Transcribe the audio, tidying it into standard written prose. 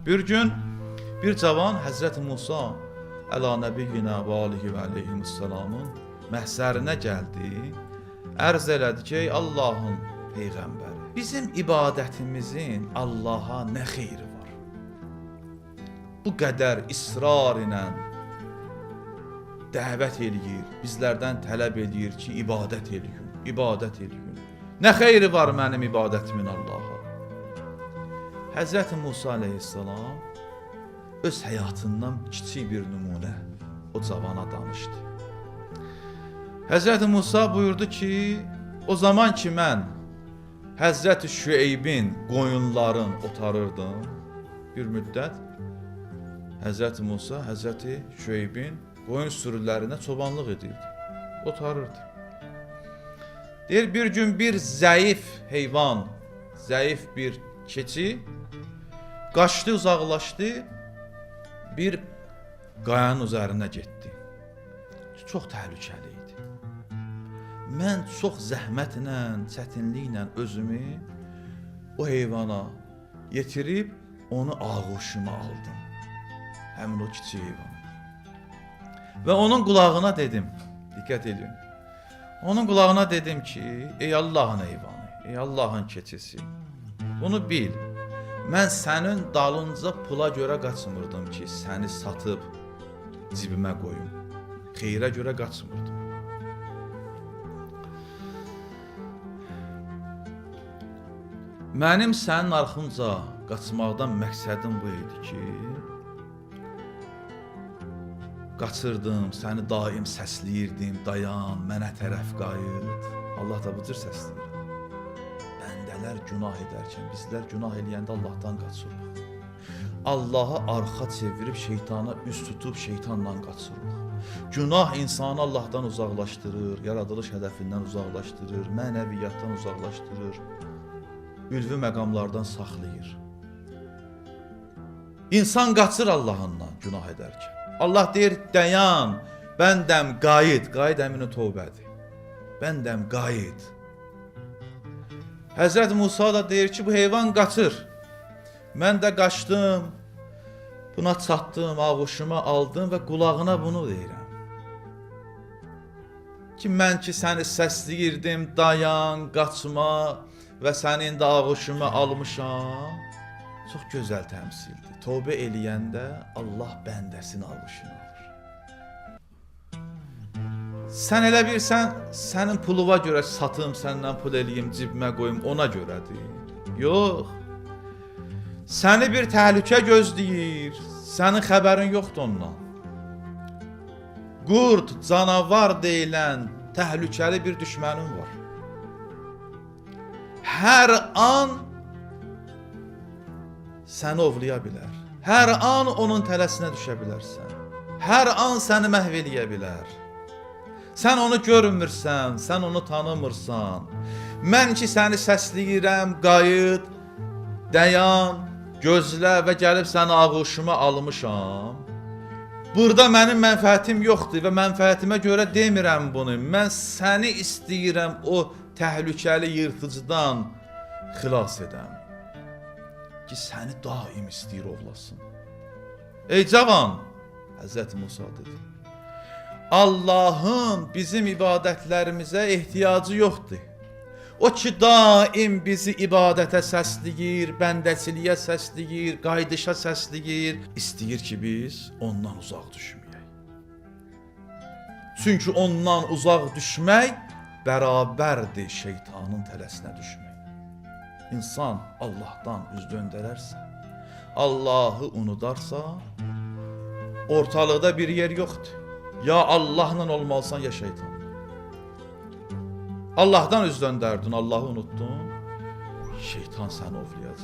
Bir gün bir cavan Həzrəti Musa əla nəbiyyina və alihi və aleyhimussalamın məhzərinə gəldi. Ərz elədi ki, ey Allahın peyğəmbəri, bizim ibadətimizin Allaha nə xeyri var? Bu qədər israr ilə dəvət eləyir, bizlərdən tələb eləyir ki, ibadət eləyin, ibadət eləyin. Nə xeyri var mənim ibadətimin Allaha? Həzrəti Musa aleyhissalam öz həyatından kiçik bir nümunə o cavana danışdı. Həzrəti Musa buyurdu ki, o zaman ki mən Həzrəti Şüeybin qoyunların otarırdım, bir müddət Həzrəti Musa Həzrəti Şüeybin qoyun sürülərinə çobanlıq edirdi, otarırdı. Deyir, bir gün bir zəif heyvan, zəif bir keçi qaçdı, uzaqlaşdı, bir qayanın üzərinə getdi. Çox təhlükəli idi. Mən çox zəhmətlə, çətinliklə özümü o heyvana yetirib onu ağuşuma aldım. Həmin o kiçik heyvan. Və onun qulağına dedim, diqqət edin. Onun qulağına dedim ki, ey Allahın heyvanı, ey Allahın keçisi, bunu bil, mən sənin dalınca pula görə qaçmırdım ki, səni satıb cibimə qoyum. Xeyrə görə qaçmırdım. Mənim sənin arxınca qaçmaqdan məqsədim bu idi ki, qaçırdım, səni daim səsləyirdim, dayan, mənə tərəf qayıt. Allah da bu cür səsləyir. Bəndələr günah edərkən, bizlər günah eləyəndə Allahdan qaçırıq. Allaha arxa çevirib şeytana üst tutub şeytanla qaçırıq. Günah insanı Allahdan uzaqlaşdırır, yaradılış hədəfindən uzaqlaşdırır, mənəviyyatdan uzaqlaşdırır, ülvi məqamlardan saxlayır. İnsan qaçır Allahından günah edərkən. Allah deyir, dayan, bəndəm qayıt, qayıt əmin-i tövbədir. Bəndəm qayıt. Həzrət Musa da deyir ki, bu heyvan qaçır. Mən də qaçdım, buna çatdım, ağuşuma aldım və qulağına bunu deyirəm. Ki, mən ki səni səsləyirdim, dayan, qaçma və sənin də ağuşuma almışam. Çox gözəl təmsildir. Tövbə eləyəndə Allah bəndəsini ağuşuna alır. Sən elə bilsən, sənin puluva görə satım, səndən pul eləyim, cibimə qoyum, ona görədir. Yox. Səni bir təhlükə gözləyir, sənin xəbərin yoxdur ondan. Qurd, canavar deyilən təhlükəli bir düşmənin var. Hər an səni ovlaya bilər. Hər an onun tələsinə düşə bilərsən. Hər an səni məhv eləyə bilər. Sən onu görmürsən, sən onu tanımırsan. Mən ki səni səsləyirəm, qayıt, dayan, gözlə və gəlib səni ağuşuma almışam. Burada mənim mənfəətim yoxdur və mənfəətimə görə demirəm bunu. Mən səni istəyirəm o təhlükəli yırtıcıdan xilas edəm. Ki səni daim istəyir ovlasın. Ey cavan, Həzrəti Musa dedi, Allahın bizim ibadətlərimizə ehtiyacı yoxdur. O ki daim bizi ibadətə səsləyir, bəndəçiliyə səsləyir, qaydışa səsləyir, istəyir ki biz ondan uzaq düşməyək. Çünki ondan uzaq düşmək bərabərdir şeytanın tələsinə düşmək. İnsan Allahdan üz döndərərsə, Allahı unudarsa, ortalıqda bir yer yoxdur. Ya Allahla olmalısan, ya şeytanla. Allahdan üz döndərdin, Allahı unuttun, şeytan səni ovlayacaq.